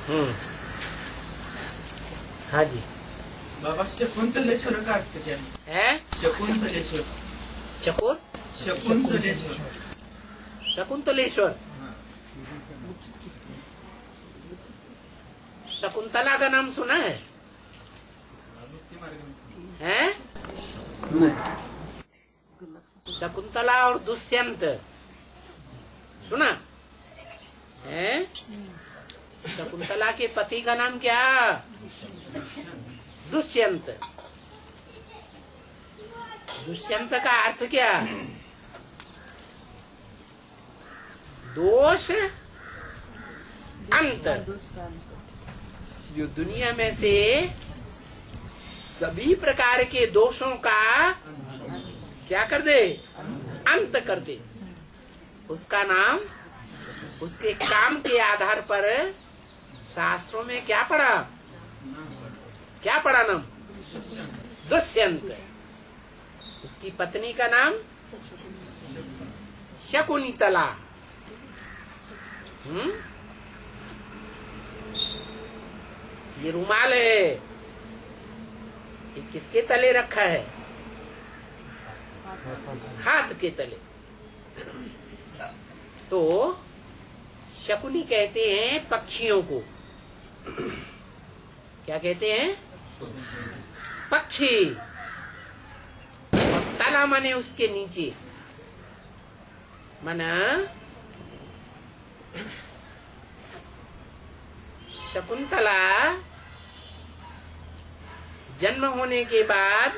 हाँ जी। बाबा शकुंतलेश्वर का अर्थ क्या है? शकुंतलेश्वर। चकोर शकुंतलेश्वर। शकुंतलेश्वर। शकुंतला का नाम सुना है? हैं? शकुंतला और दुष्यंत सुना है? शकुंतला के पति का नाम क्या? दुष्यंत। दुष्यंत का अर्थ क्या? दोष अंत। जो दुनिया में से सभी प्रकार के दोषों का क्या कर दे? अंत कर दे। उसका नाम उसके काम के आधार पर शास्त्रों में क्या पढ़ा? क्या पढ़ा नाम? दुष्यंत। उसकी पत्नी का नाम शकुंतला। ये रुमाल है, ये किसके तले रखा है? हाथ के तले। तो शकुनी कहते हैं पक्षियों को। क्या कहते हैं? पक्षी। और तला माने उसके नीचे, माना शकुंतला जन्म होने के बाद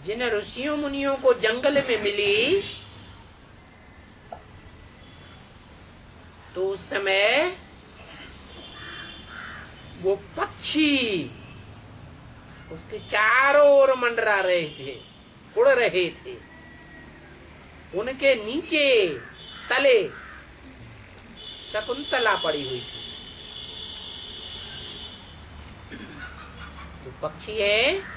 जिन ऋषियों मुनियों को जंगल में मिली, तो उस समय वो पक्षी उसके चारों ओर मंडरा रहे थे, उड़ रहे थे। उनके नीचे तले शकुंतला पड़ी हुई थी। तो पक्षी है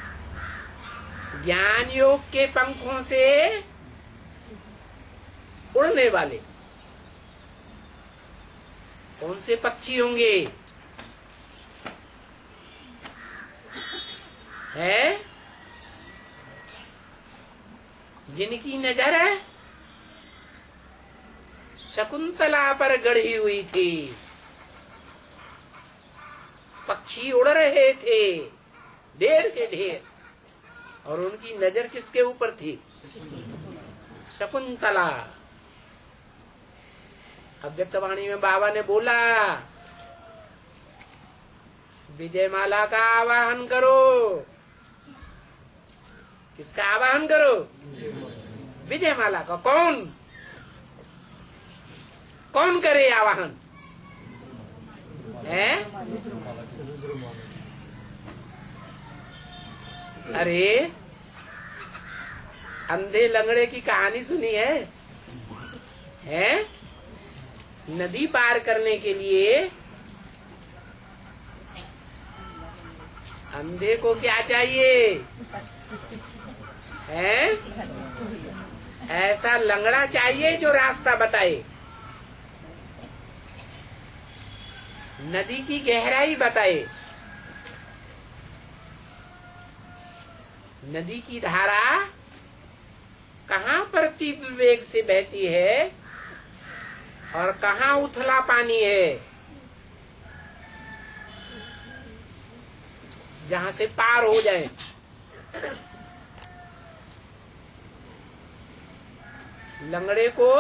ज्ञान योग के पंखों से उड़ने वाले। कौन से पक्षी होंगे? है जिनकी नजर शकुंतला पर गड़ी हुई थी। पक्षी उड़ रहे थे ढेर के ढेर, और उनकी नजर किसके ऊपर थी? शकुंतला। अव्यक्तवाणी में बाबा ने बोला, विजयमाला का आवाहन करो। किसका आवाहन करो? विजयमाला का। कौन कौन करे आवाहन? है? अरे अंधे लंगड़े की कहानी सुनी है? हैं? नदी पार करने के लिए अंधे को क्या चाहिए? हैं? ऐसा लंगड़ा चाहिए जो रास्ता बताए, नदी की गहराई बताए। नदी की धारा कहाँ पर तीव्र वेग से बहती है और कहाँ उथला पानी है, जहाँ से पार हो जाए। लंगड़े को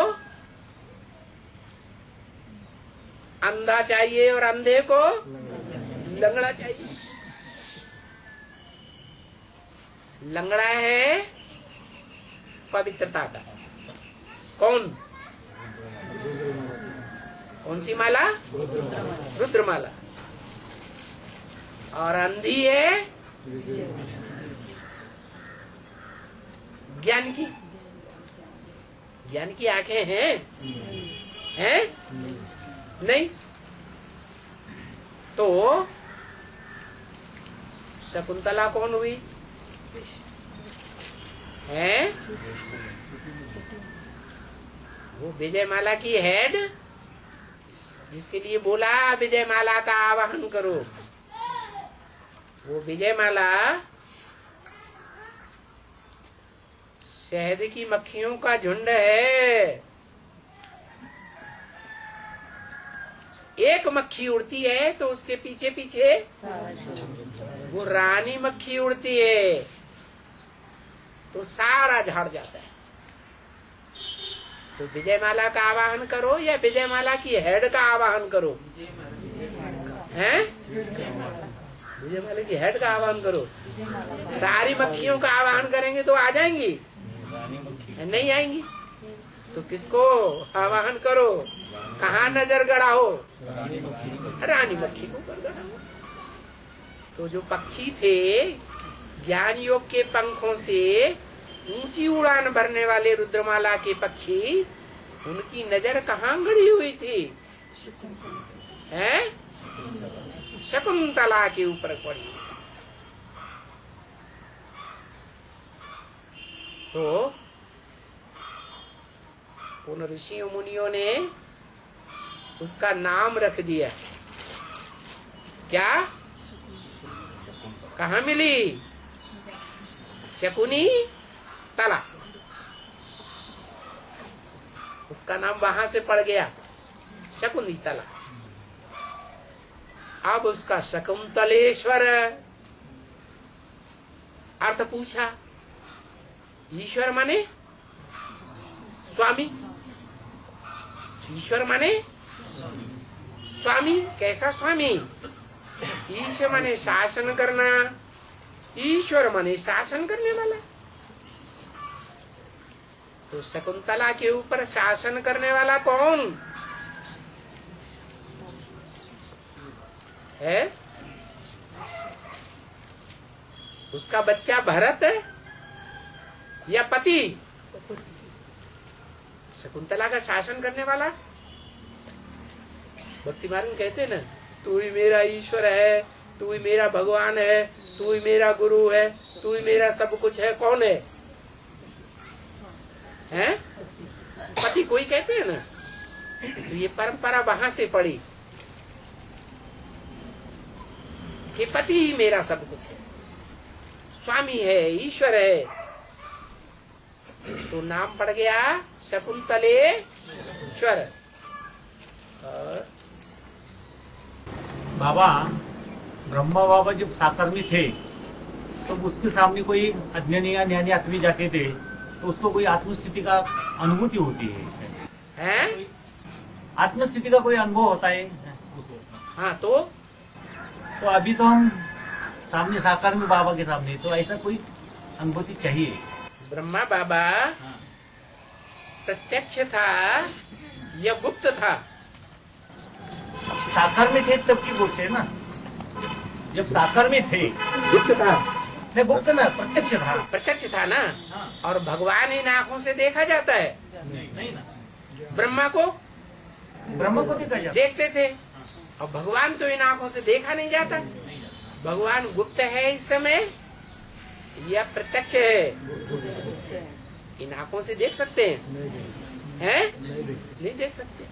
अंधा चाहिए और अंधे को लंगड़ा चाहिए। लंगड़ा है पवित्रता का। कौन? कौन सी माला? रुद्रमाला। और अंधी है ज्ञान की। ज्ञान की आंखें हैं? हैं? नहीं। तो शकुंतला कौन हुई? है वो विजयमाला की हेड, जिसके लिए बोला विजयमाला का आवाहन करो, वो विजयमाला शहद की मक्खियों का झुंड है। एक मक्खी उड़ती है तो उसके पीछे पीछे वो रानी मक्खी उड़ती है, तो सारा झाड़ जाता है। तो विजयमाला का आवाहन करो या विजयमाला की हेड का आवाहन करो? हैं? विजयमाला की हेड का आवाहन करो। सारी मक्खियों का आवाहन करेंगे तो आ जाएंगी? नहीं आएंगी। तो किसको आवाहन करो? कहाँ नजर गड़ा हो? रानी मक्खी को पर गड़ा हो। तो जो पक्षी थे ज्ञान योग के पंखों से ऊंची उड़ान भरने वाले रुद्रमाला के पक्षी, उनकी नजर कहाँ गड़ी हुई थी? हैं? शकुंतला के ऊपर पड़ी। तो उन ऋषियों मुनियों ने उसका नाम रख दिया। क्या? कहाँ मिली? शकुनी तला। उसका नाम वहां से पड़ गया, शकुनी तला। अब उसका शकुंतलेश्वर अर्थ पूछा। ईश्वर माने स्वामी। ईश्वर माने स्वामी। कैसा स्वामी? ईश्वर माने शासन करना, ईश्वर माने शासन करने वाला। तो शकुंतला के ऊपर शासन करने वाला कौन है? उसका बच्चा भरत या पति? शकुंतला का शासन करने वाला। भक्ति मार्ग में कहते हैं ना, तू ही मेरा ईश्वर है, तू ही मेरा भगवान है, तू ही मेरा गुरु है, तू ही मेरा सब कुछ है। कौन है? हैं? पति कोई कहते हैं ना। तो ये परंपरा वहां से पड़ी कि पति ही मेरा सब कुछ है, स्वामी है, ईश्वर है। तो नाम पड़ गया शकुंतलेश्वर। बाबा ब्रह्मा बाबा जब साकार में थे तो उसके सामने कोई अज्ञानी या ज्ञानी आदमी जाते थे तो उसको कोई आत्मस्थिति का अनुभूति होती है? आत्मस्थिति का कोई अनुभव होता है? हाँ। तो अभी तो हम सामने साकार में बाबा के सामने, तो ऐसा कोई अनुभूति चाहिए। ब्रह्मा बाबा प्रत्यक्ष था या गुप्त था? साकार में थे तब की गुप्त है ना। जब साकार में थे गुप्त था। नहीं, गुप्त ना, प्रत्यक्ष था। प्रत्यक्ष था ना। हाँ। और भगवान इन आंखों से देखा जाता है? नहीं ना। ब्रह्मा को देखा जाता, देखते थे, और भगवान तो इन आंखों से देखा नहीं जाता। भगवान गुप्त है इस समय या प्रत्यक्ष है? इन आंखों से देख सकते हैं? नहीं देख सकते।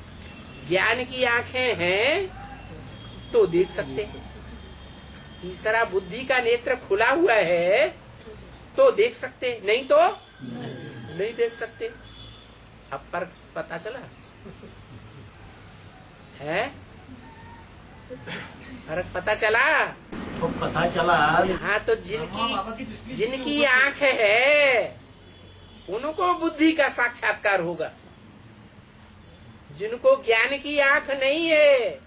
ज्ञान की आंखें हैं तो देख सकते हैं। तीसरा बुद्धि का नेत्र खुला हुआ है तो देख सकते, नहीं तो नहीं देख सकते। अब पर पता चला है? फर्क पता चला? तो पता चला। हाँ। तो जिनकी आंख है उनको बुद्धि का साक्षात्कार होगा। जिनको ज्ञान की आंख नहीं है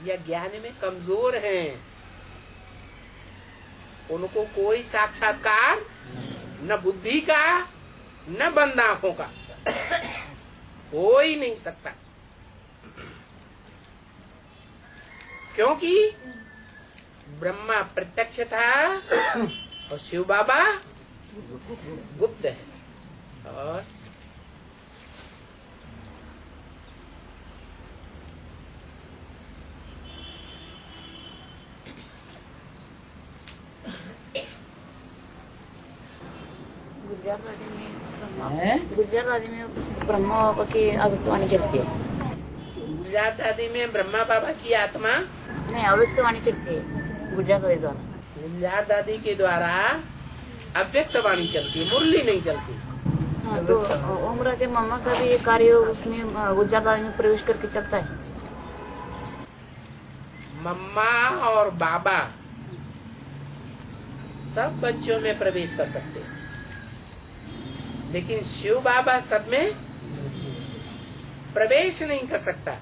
या ज्ञान में कमजोर हैं, उनको कोई साक्षात्कार न बुद्धि का न बंद आंखों का हो ही नहीं सकता। क्योंकि ब्रह्मा प्रत्यक्ष था और शिव बाबा गुप्त है। और गुर्जर वाले में है? गुजरात आदि में ब्रह्मा बाबा की अव्यक्तवाणी चलती है। गुजरात आदि में ब्रह्मा बाबा की आत्मा नहीं, अव्यक्तवाणी चलती है गुजरात आदि द्वारा। गुजरात आदि के द्वारा अव्यक्त वाणी चलती, मुरली नहीं चलती। हाँ, तो ओम राजे मामा का भी एक कार्य उसमें गुजरात आदि में प्रवेश करके चलता है। मम्मा और बाबा सब बच्चों में प्रवेश कर सकते हैं, लेकिन शिव बाबा सब में प्रवेश नहीं कर सकता।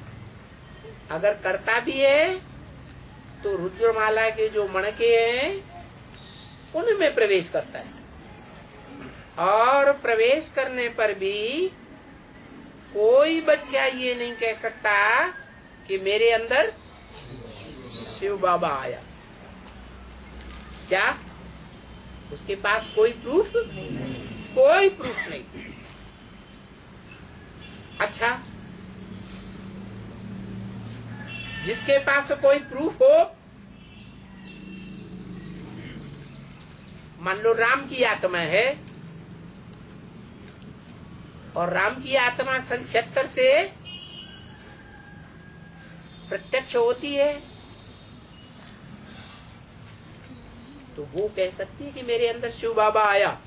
अगर करता भी है तो रुद्रमाला के जो मणके हैं उनमें प्रवेश करता है, और प्रवेश करने पर भी कोई बच्चा ये नहीं कह सकता कि मेरे अंदर शिव बाबा आया। क्या उसके पास कोई प्रूफ? कोई प्रूफ नहीं। अच्छा, जिसके पास कोई प्रूफ हो, मान लो राम की आत्मा है और राम की आत्मा सन 76 से प्रत्यक्ष होती है, तो वो कह सकती है कि मेरे अंदर शिव बाबा आया।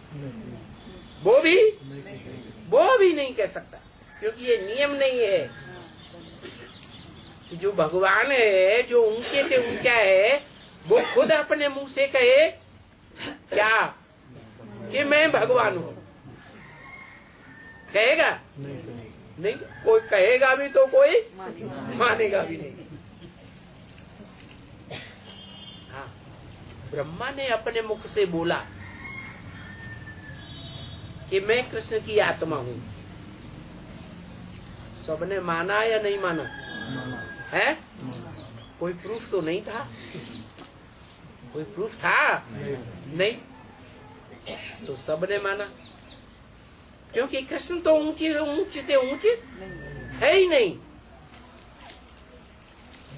वो भी नहीं कह सकता, क्योंकि ये नियम नहीं है कि जो भगवान है, जो ऊंचे से ऊंचा है, वो खुद अपने मुंह से कहे क्या कि मैं भगवान हूं। कहेगा? नहीं। कोई कहेगा भी तो कोई मानेगा भी नहीं। हाँ, ब्रह्मा ने अपने मुख से बोला कि मैं कृष्ण की आत्मा हूं। सबने माना या नहीं माना? है? कोई प्रूफ तो नहीं था। कोई प्रूफ था? नहीं। तो सबने माना, क्योंकि कृष्ण तो ऊंचे है ही नहीं।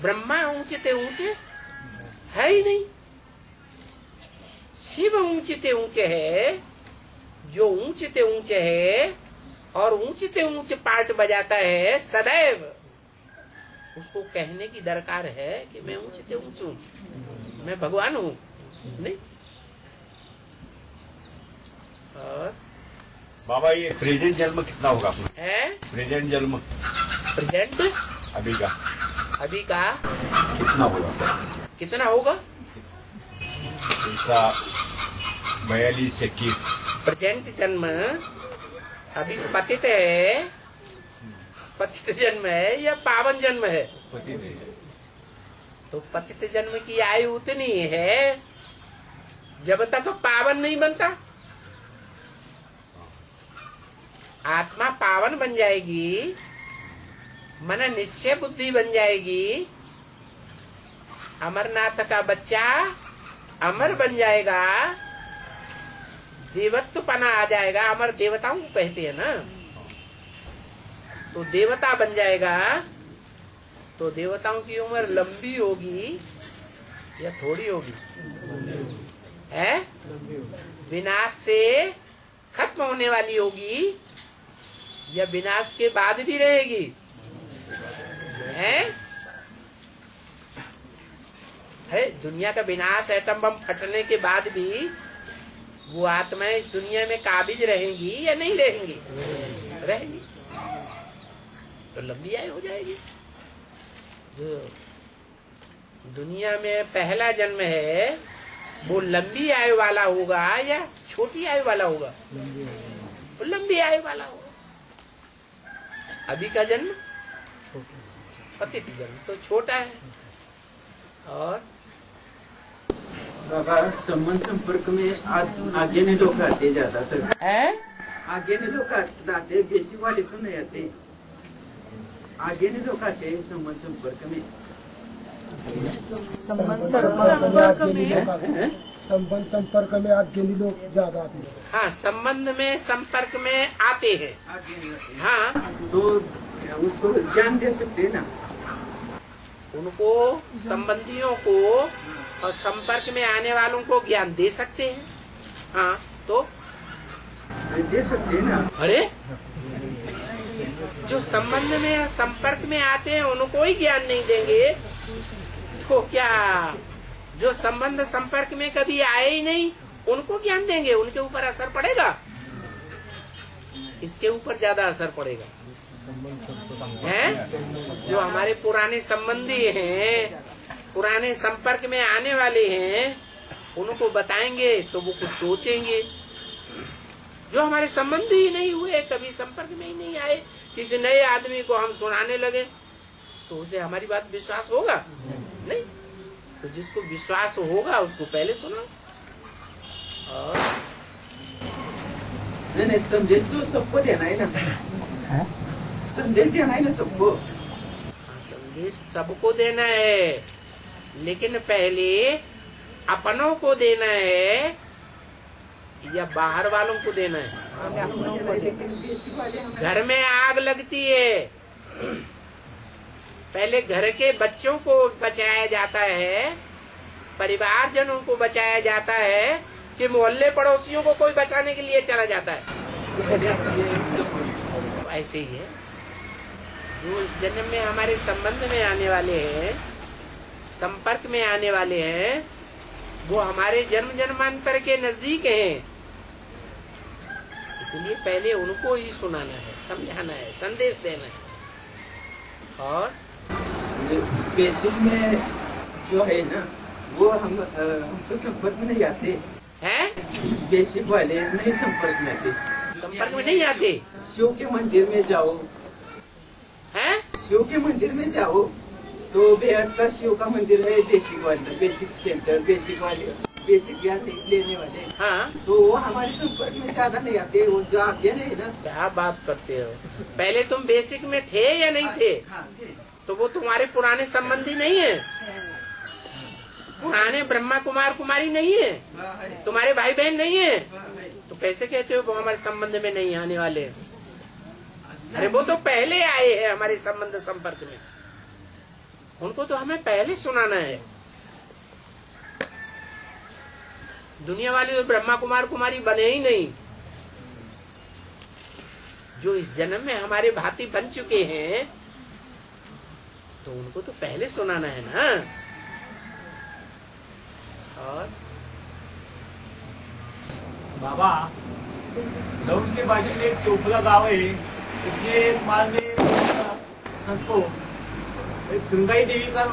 ब्रह्मा ऊंचे है ही नहीं। शिव ऊंचे है, जो ऊंचे है और ऊंचे पार्ट बजाता है सदैव, उसको कहने की दरकार है कि मैं ऊंचू, मैं भगवान हूँ। नहीं। और बाबा, ये प्रेजेंट जन्म कितना होगा अपना? है प्रेजेंट जन्म प्रेजेंट अभी का कितना होगा? इसका 42-21 प्रेजेंट जन्म अभी पतित है, पतित जन्म है या पावन जन्म है? तो पतित जन्म की आयु उतनी है जब तक पावन नहीं बनता। आत्मा पावन बन जाएगी, मन निश्चय बुद्धि बन जाएगी, अमरनाथ का बच्चा अमर बन जाएगा, देवत्व पना आ जाएगा। अमर देवताओं को कहते हैं ना, तो देवता बन जाएगा। तो देवताओं की उम्र लंबी होगी या थोड़ी होगी? है? विनाश से खत्म होने वाली होगी या विनाश के बाद भी रहेगी? है दुनिया का विनाश, एटम बम फटने के बाद भी वो आत्माएं इस दुनिया में काबिज रहेंगी या नहीं रहेंगी? रहेंगी। तो लंबी आयु हो जाएगी। जो दुनिया में पहला जन्म है वो लंबी आयु वाला होगा या छोटी आयु वाला होगा? वो लंबी आयु वाला होगा। अभी का जन्म पतित जन्म तो छोटा है। और बाबा, संबंध संपर्क में आगे ने लोग आते ज्यादातर है? आगे ने लोग आते, बेसिक वाले तो नहीं आते। आगे ने लोग आते संबंध संपर्क में। संबंध संपर्क में आगे लोग ज्यादा आते हैं। हाँ, संबंध में संपर्क में आते हैं। आगे नहीं आते। हाँ, तो उसको ज्ञान दे सकते ना, उनको संबंधियों को और संपर्क में आने वालों को ज्ञान दे सकते हैं। हाँ, तो दे सकते हैं ना। अरे जो संबंध में और संपर्क में आते हैं उनको ही ज्ञान नहीं देंगे तो क्या जो संबंध संपर्क में कभी आए ही नहीं उनको ज्ञान देंगे? उनके ऊपर असर पड़ेगा? इसके ऊपर ज्यादा असर पड़ेगा है। जो हमारे पुराने संबंधी हैं, पुराने संपर्क में आने वाले हैं, उनको बताएंगे तो वो कुछ सोचेंगे। जो हमारे संबंधी ही नहीं हुए, कभी संपर्क में ही नहीं आए, किसी नए आदमी को हम सुनाने लगे तो उसे हमारी बात विश्वास होगा? नहीं। तो जिसको विश्वास होगा उसको पहले सुनाओ। और नहीं, संदेश तो सबको देना है ना। संदेश देना है ना सबको। संदेश सबको देना है, लेकिन पहले अपनों को देना है या बाहर वालों को देना है? घर में आग लगती है, पहले घर के बच्चों को बचाया जाता है, परिवारजनों को बचाया जाता है कि मोहल्ले पड़ोसियों को कोई बचाने के लिए चला जाता है। ऐसे ही है जो इस जन्म में हमारे संबंध में आने वाले हैं, संपर्क में आने वाले हैं, वो हमारे जन्म जन्मांतर के नजदीक हैं। इसलिए पहले उनको ही सुनाना है, समझाना है, संदेश देना है। और बेसिक में जो है ना वो हमको संपर्क में नहीं आते हैं। बेसिक वाले नहीं संपर्क में आते। संपर्क में नहीं आते। शिव के मंदिर में जाओ, हैं? शिव के मंदिर में जाओ तो बेहद का शिव का मंदिर है, बेसिक वाले, बेसिक सेंटर, बेसिक वाले, बेसिक ज्ञान लेने वाले। हाँ, तो वो हमारे संपर्क में ज्यादा नहीं आते, वो जो आगे नहीं ना। क्या बात करते हो? पहले तुम बेसिक में थे या नहीं थे? हाँ, थे। तो वो तुम्हारे पुराने संबंधी नहीं है, पुराने ब्रह्मा कुमार कुमारी नहीं है, तुम्हारे भाई बहन नहीं है, तो कैसे कहते हो वो हमारे संबंध में नहीं आने वाले? अरे वो तो पहले आए हैं हमारे संबंध संपर्क में, उनको तो हमें पहले सुनाना है। दुनिया वाले तो ब्रह्मा कुमार कुमारी बने ही नहीं। जो इस जन्म में हमारे भांति बन चुके हैं तो उनको तो पहले सुनाना है ना। और बाबा दौड़ के बाजू में एक चोपला गांव है, उसमें एक माल में संत को एक गंगाई देवी का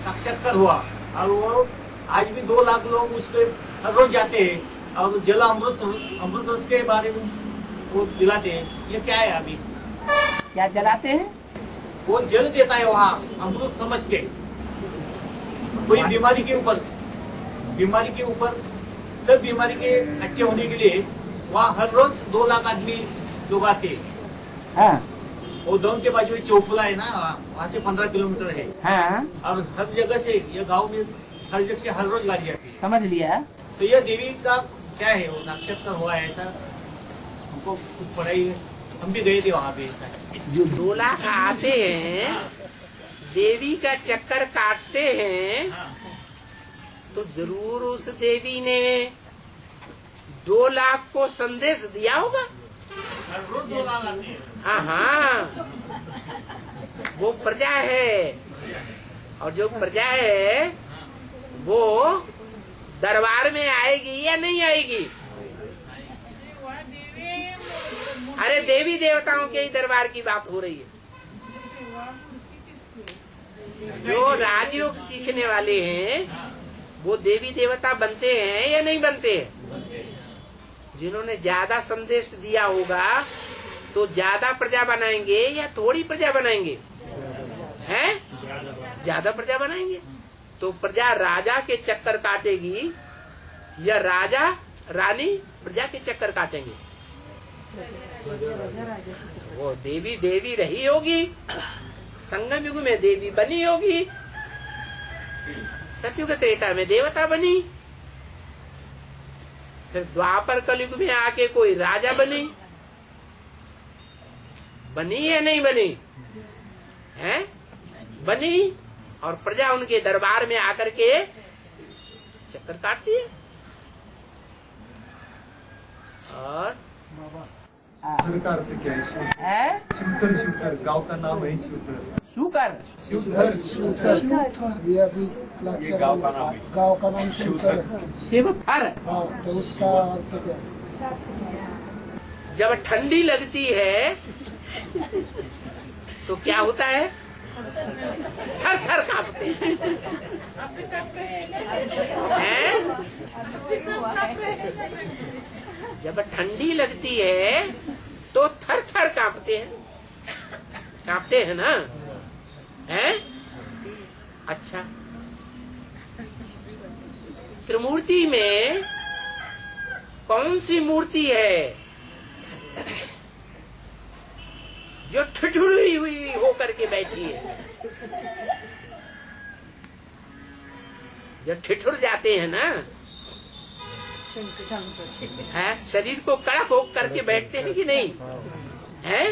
साक्षात्कार हुआ और वो आज भी 2 लाख लोग उसके हर रोज जाते हैं और जल अमृत रस के बारे में वो दिलाते हैं। ये क्या है? अभी क्या जलाते हैं? वो जल देता है वहाँ अमृत समझ के, कोई बीमारी के ऊपर सब बीमारी के अच्छे होने के लिए वहाँ हर रोज 2 लाख आदमी लोग आते हैं। हाँ, वो दौन के बाजू में चौफुला है ना, वहाँ से 15 किलोमीटर है। हाँ, और हर जगह से ये गांव में हर जगह से हर रोज गाड़ी आती है। समझ लिया। तो यह देवी का क्या है? वो साक्षात्कार हुआ है ऐसा, हमको कुछ पढ़ाई है, हम भी गए थे वहाँ पे। ऐसा है जो 2 लाख आते हैं, देवी का चक्कर काटते हैं, तो जरूर उस देवी ने 2 लाख को संदेश दिया होगा। हर रोज 2 लाख आते हैं। हाँ हाँ, वो प्रजा है, और जो प्रजा है वो दरबार में आएगी या नहीं आएगी? अरे देवी देवताओं के ही दरबार की बात हो रही है। जो राजयोग सीखने वाले हैं वो देवी देवता बनते हैं या नहीं बनते? जिन्होंने ज्यादा संदेश दिया होगा तो ज्यादा प्रजा बनाएंगे या थोड़ी प्रजा बनाएंगे? हैं? ज्यादा प्रजा बनाएंगे। तो प्रजा राजा के चक्कर काटेगी या राजा रानी प्रजा के चक्कर काटेंगे? वो देवी देवी रही होगी, संगम युग में देवी बनी होगी, सतयुग त्रेता में देवता बनी, फिर द्वापर कलयुग में आके कोई राजा बनी या नहीं बनी? है बनी, और प्रजा उनके दरबार में आकर के चक्कर काटती है। और शिवधर का अर्थ क्या है? है शिवधर, शिवधर गांव का नाम है शिवधर। शुकर शिवधर, ये अभी ये गांव का नाम है। गाँव का नाम शिवधर है। शिवथर। हाँ, तो उसका अर्थ क्या है? जब ठंडी लगती है तो क्या होता है? थर थर कांपते हैं। जब ठंडी लगती है तो थर थर कांपते हैं ना? हैं? अच्छा, त्रिमूर्ति में कौन सी मूर्ति है जो ठिठुरी हुई होकर के बैठी है? जब ठिठुर जाते हैं ना, है शरीर को कड़क हो करके बैठते हैं कि नहीं है?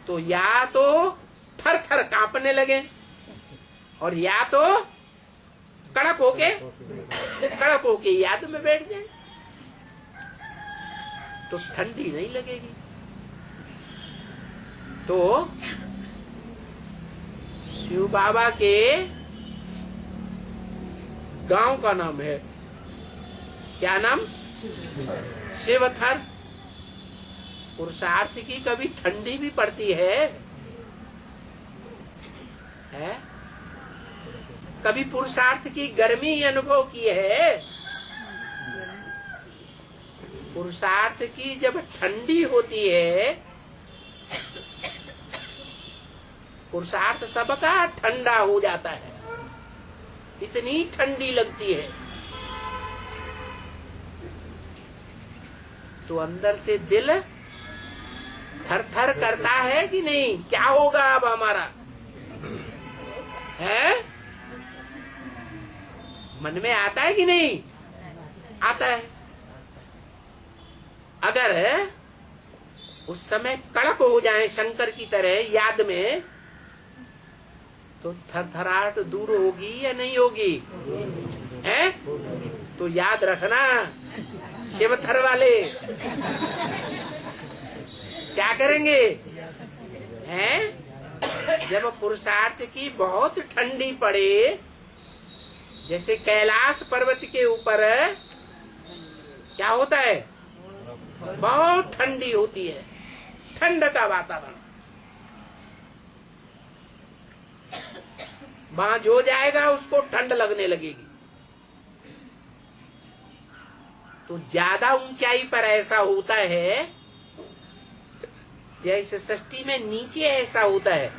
तो या तो थर थर कांपने लगे और या तो कड़क होके याद में बैठ जाए, तो ठंडी नहीं लगेगी। तो शिव बाबा के गांव का नाम है, क्या नाम? शिवथर। पुरुषार्थ की कभी ठंडी भी पड़ती है? कभी पुरुषार्थ की गर्मी अनुभव की है? पुरुषार्थ की जब ठंडी होती है, पुरुषार्थ सबका ठंडा हो जाता है, इतनी ठंडी लगती है, तो अंदर से दिल थर थर करता है कि नहीं? क्या होगा अब हमारा? है मन में आता है कि नहीं आता है? अगर उस समय कड़क हो जाए शंकर की तरह याद में, तो थरथराहट दूर होगी या नहीं होगी? है? तो याद रखना शिवथर वाले क्या करेंगे? हैं? जब पुरुषार्थ की बहुत ठंडी पड़े, जैसे कैलाश पर्वत के ऊपर क्या होता है? बहुत ठंडी होती है, ठंड का वातावरण, वहां जो जाएगा उसको ठंड लगने लगेगी। तो ज्यादा ऊंचाई पर ऐसा होता है, जैसे सृष्टि में नीचे ऐसा होता है,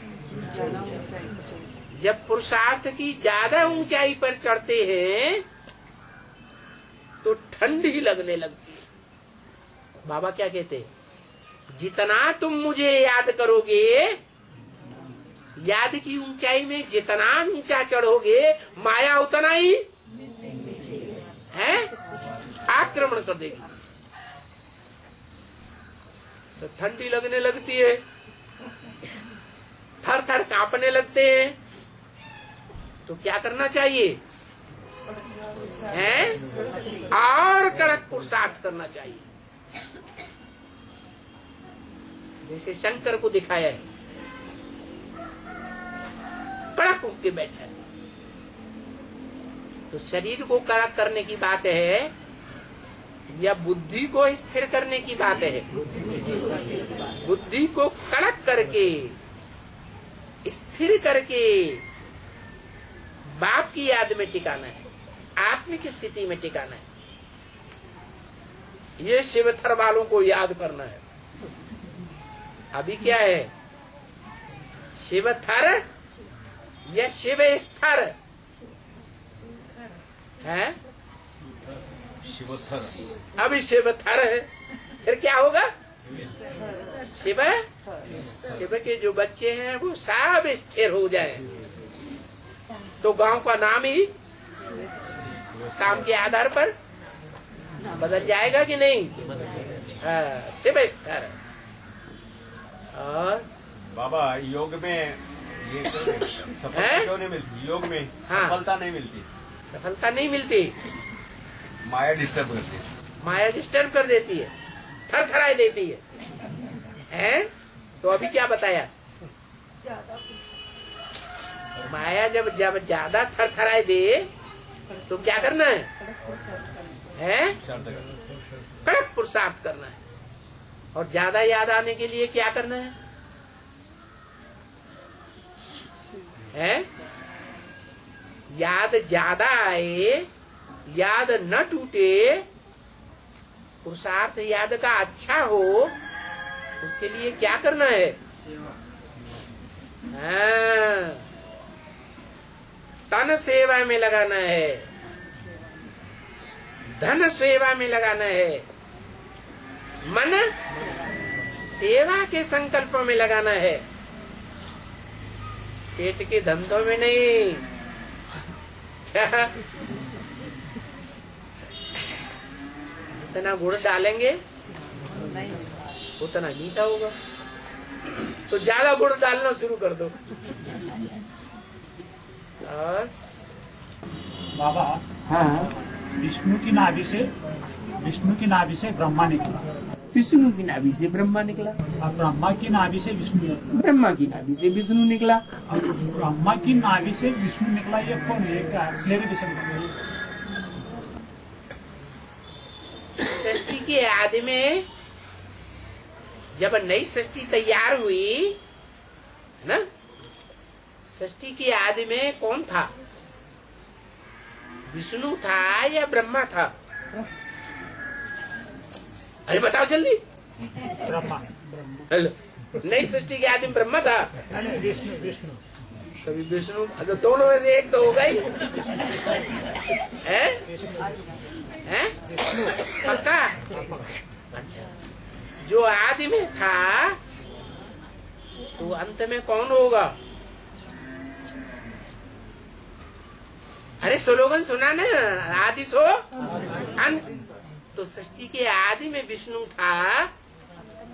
जब पुरुषार्थ की ज्यादा ऊंचाई पर चढ़ते हैं तो ठंडी लगने लगती है। बाबा क्या कहते हैं? जितना तुम मुझे याद करोगे, याद की ऊंचाई में जितना ऊंचा चढ़ोगे, माया उतना ही है आक्रमण कर देगी, तो ठंडी लगने लगती है, थर थर कांपने लगते हैं। तो क्या करना चाहिए? है और कड़क पुरुषार्थ करना चाहिए, जैसे शंकर को दिखाया है, कड़क होके बैठा है। तो शरीर को कड़क करने की बात है या बुद्धि को स्थिर करने की बात है? बुद्धि को कड़क करके स्थिर करके बाप की याद में टिकाना है, आत्मिक स्थिति में टिकाना है। ये शिवथर वालों को याद करना है। अभी क्या है? शिवथर या शिव स्थिर है? शिवथर। अभी शिवथर है, फिर क्या होगा? शिव के जो बच्चे हैं वो सब स्थिर हो जाए, तो गांव का नाम ही काम के आधार पर बदल जाएगा कि नहीं? शिव स्थिर। और बाबा योग में ये सफलता क्यों नहीं मिलती? योग में सफलता नहीं मिलती। सफलता नहीं मिलती, माया डिस्टर्ब करती है। माया डिस्टर्ब कर देती है, थर थराई देती है। है? तो अभी क्या बताया? माया जब जब ज्यादा थरथराए दे तो क्या करना है? कड़क पुरुषार्थ करना है। और ज्यादा याद आने के लिए क्या करना है? याद ज्यादा आए, याद न टूटे, पुरुषार्थ याद का अच्छा हो, उसके लिए क्या करना है? हाँ, तन सेवा में लगाना है, धन सेवा में लगाना है, मन सेवा के संकल्पों में लगाना है, पेट के धंधों में नहीं। जितना गुड़ डालेंगे उतना मीठा होगा, तो ज्यादा गुड़ डालना शुरू कर दो। और बाबा, हाँ, विष्णु की नाभि से ब्रह्मा निकला, विष्णु की नाभि से ब्रह्मा निकला, और ब्रह्मा की नाभि से विष्णु निकला, ब्रह्मा की नाभि से विष्णु निकला। और ब्रह्मा की नाभि से विष्णु निकला, ये कौन है? क्या मेरे विषय में? सृष्टि के आदि में जब नई सृष्टि तैयार हुई है ना, सृष्टि के आदि में कौन था? विष्णु था या ब्रह्मा था? अरे बताओ जल्दी। ब्रह्मा। हेलो, नई सृष्टि के आदि में ब्रह्मा था? विष्णु। कभी विष्णु, तो दोनों में से एक तो होगा ही। हैं? पक्का? अच्छा, जो आदि में था तो अंत में कौन होगा? अरे स्लोगन सुना ना, आदि सो अंत। तो सृष्टि के आदि में विष्णु था,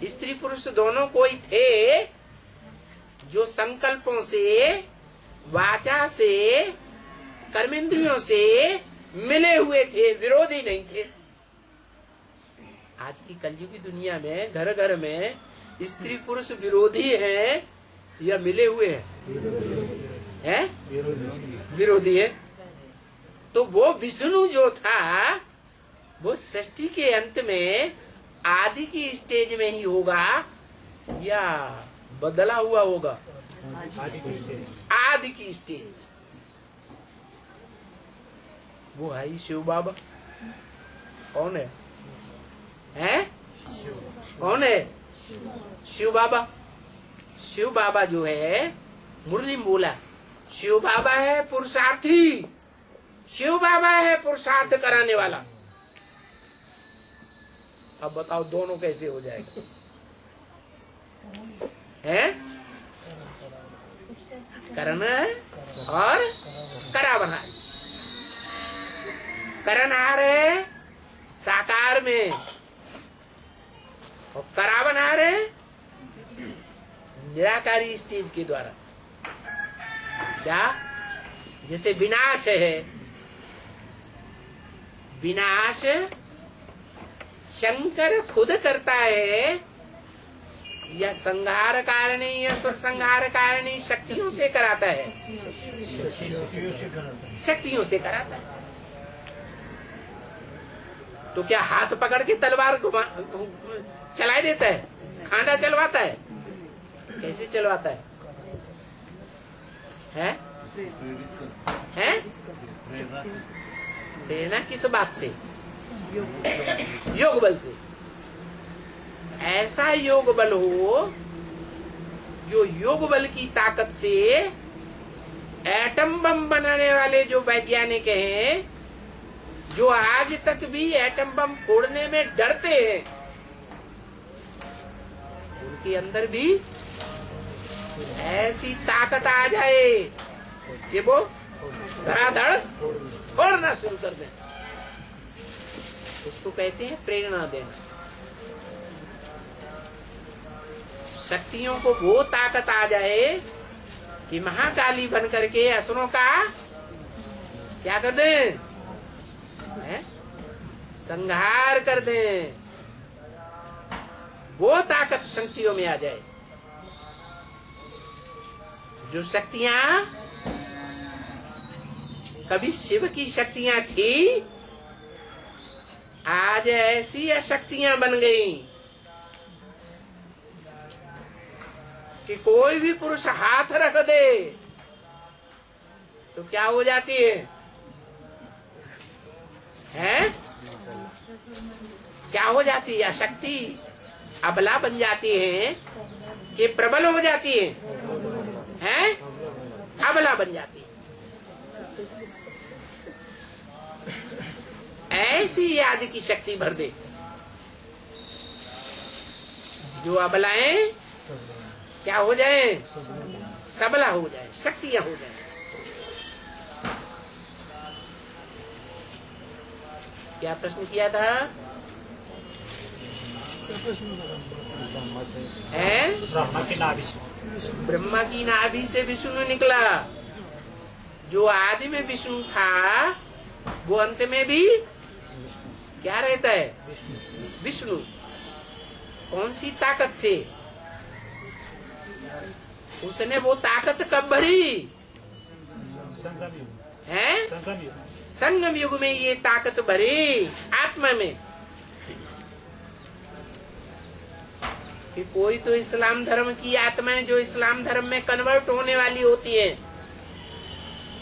स्त्री पुरुष दोनों कोई थे, जो संकल्पों से, वाचा से, कर्मेंद्रियों से मिले हुए थे, विरोधी नहीं थे। आज की कलयुगी दुनिया में घर घर में स्त्री पुरुष विरोधी हैं या मिले हुए हैं? विरोधी है। तो वो विष्णु जो था वो सृष्टि के अंत में आदि की स्टेज में ही होगा या बदला हुआ होगा? आदि की स्टेज। वो है शिव बाबा। कौन है? हैं? कौन है? शिव बाबा। शिव बाबा जो है, मुरली में बोला, शिव बाबा है पुरुषार्थी, शिव बाबा है पुरुषार्थ कराने वाला। अब बताओ दोनों कैसे हो जाएगा? है? करना है और करा बना। करनहार है साकार में और करा बना रहे निराकारी स्टेज के द्वारा। क्या? जैसे विनाश है, विनाश शंकर खुद करता है या संहार कारिणी या सुर संहार कारिणी शक्तियों से कराता है? शक्तियों से कराता है। तो क्या हाथ पकड़ के तलवार चला देता है? खांडा चलवाता है? कैसे चलवाता है? हैं? प्रेरणा किस बात से? योग बल से। ऐसा योग बल हो जो योग बल की ताकत से एटम बम बनाने वाले जो वैज्ञानिक हैं, जो आज तक भी एटम बम फोड़ने में डरते हैं, उनके अंदर भी ऐसी ताकत आ जाए कि वो धड़ाधड़ फोड़ना शुरू कर दें। उसको कहते हैं प्रेरणा देना। शक्तियों को वो ताकत आ जाए कि महाकाली बन करके असुरों का क्या कर दें? संहार कर दें। वो ताकत शक्तियों में आ जाए। जो शक्तियां कभी शिव की शक्तियां थी, आज ऐसी अशक्तियां बन गई कि कोई भी पुरुष हाथ रख दे तो क्या हो जाती है? हैं? क्या हो जाती है? अशक्ति अबला बन जाती है कि प्रबल हो जाती है? हैं? अबला बन जाती है। ऐसी याद की शक्ति भर दे, जो अबलाएं क्या हो जाए? सबला हो जाए, शक्तियां हो जाए। क्या प्रश्न किया था? ब्रह्मा की नाभि से। ब्रह्मा की नाभि से विष्णु निकला। जो आदि में विष्णु था, वो अंत में भी क्या रहता है? विष्णु। कौन सी ताकत से? उसने वो ताकत कब भरी? है? संगम युग में ये ताकत भरी आत्मा में। कि कोई तो इस्लाम धर्म की आत्माएं जो इस्लाम धर्म में कन्वर्ट होने वाली होती है,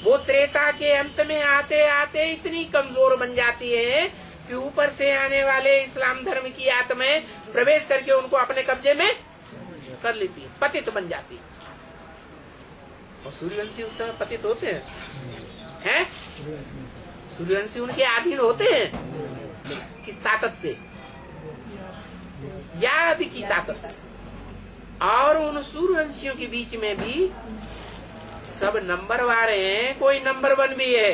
वो त्रेता के अंत में आते आते इतनी कमजोर बन जाती है कि ऊपर से आने वाले इस्लाम धर्म की आत्माएं प्रवेश करके उनको अपने कब्जे में कर लेती है, पतित बन जाती है। और सूर्यवंशी उस समय पतित होते हैं? सूर्यवंशी उनके अधीन होते हैं। किस ताकत से? याद की ताकत से। और उन सूर्यवंशियों के बीच में भी सब नंबर वाले हैं, कोई नंबर 1 भी है?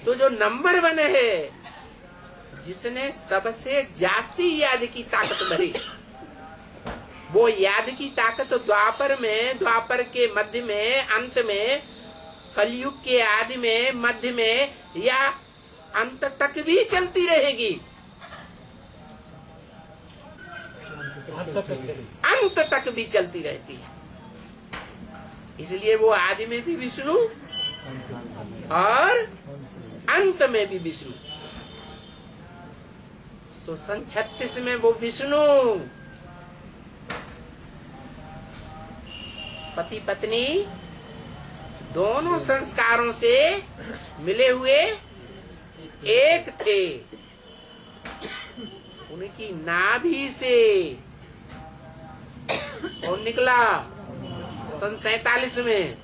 तो जो नंबर 1 है, जिसने सबसे जास्ती याद की ताकत भरी, वो याद की ताकत द्वापर के मध्य में, अंत में, कलयुग के आदि में, मध्य में या अंत तक भी चलती रहेगी। अंत तक भी चलती रहती है। इसलिए वो आदि में भी विष्णु और अंत में भी विष्णु। तो सन 36 में वो विष्णु पति पत्नी दोनों संस्कारों से मिले हुए एक थे। उनकी नाभि से और निकला सन 47 में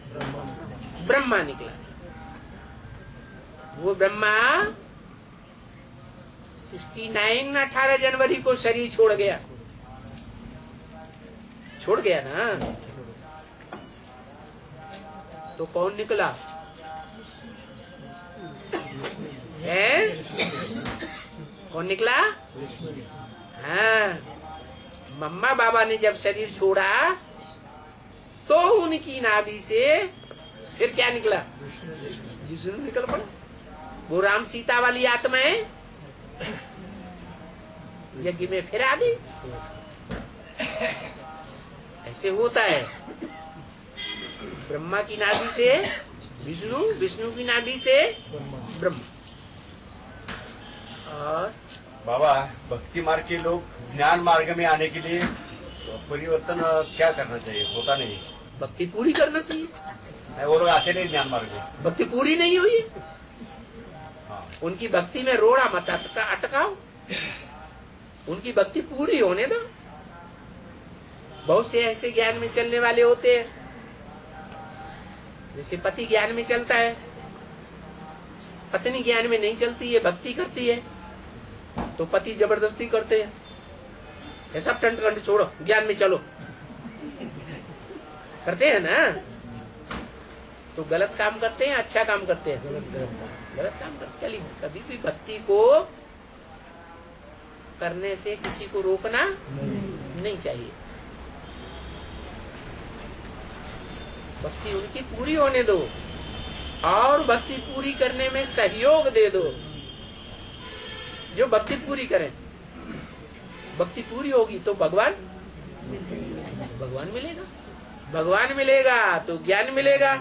ब्रह्मा निकला। वो ब्रह्मा 18 जनवरी को शरीर छोड़ गया ना। तो कौन निकला है? कौन निकला? हाँ, मम्मा बाबा ने जब शरीर छोड़ा तो उनकी नाभि से फिर क्या निकला? विष्णु निकल पड़ा। वो राम सीता वाली आत्माएं यज्ञ में फिर आ गई। ऐसे होता है। ब्रह्मा की नाभि से विष्णु, विष्णु की नाभि से ब्रह्मा। और बाबा, भक्ति मार्ग के लोग ज्ञान मार्ग में आने के लिए तो परिवर्तन क्या करना चाहिए? होता नहीं। भक्ति पूरी करना चाहिए। वो लोग आते नहीं ज्ञान मार्ग में। भक्ति पूरी नहीं हुई है। उनकी भक्ति में रोड़ा मत अटकाओ। उनकी भक्ति पूरी होने दो। बहुत से ऐसे ज्ञान में चलने वाले होते हैं, जैसे पति ज्ञान में चलता है, पत्नी ज्ञान में नहीं चलती है, भक्ति करती है, तो पति जबरदस्ती करते हैं, ये सब टंट कंट छोड़ो, ज्ञान में चलो, करते हैं ना। तो गलत काम करते हैं, अच्छा काम करते हैं? गलत काम करते हैं। कभी भी भक्ति को करने से किसी को रोकना नहीं चाहिए। भक्ति उनकी पूरी होने दो और भक्ति पूरी करने में सहयोग दे दो। जो भक्ति पूरी करें, भक्ति पूरी होगी तो भगवान मिलेगा। भगवान मिलेगा तो ज्ञान मिलेगा,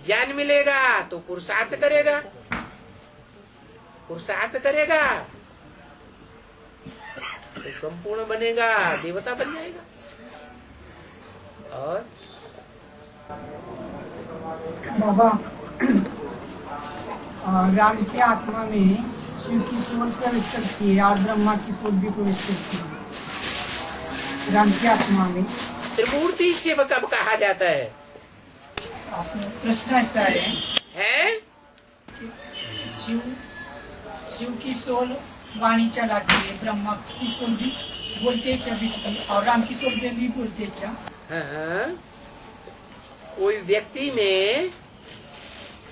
ज्ञान मिलेगा तो पुरुषार्थ करेगा, पुरुषार्थ करेगा तो संपूर्ण बनेगा, देवता बन जाएगा। और बाबा, राम की आत्मा में शिव की सोल प्रवेश करती है और ब्रह्मा की सोल भी प्रवेश करती है। राम की आत्मा में त्रिमूर्ति शिव कब कहा जाता है? प्रश्न ऐसा है कि शिव की सोल वाणी चलाती है, ब्रह्मा की सोल भी बोलते हैं क्या बीच में, और राम की सोल भी बोलते हैं क्या? हाँ, कोई व्यक्ति में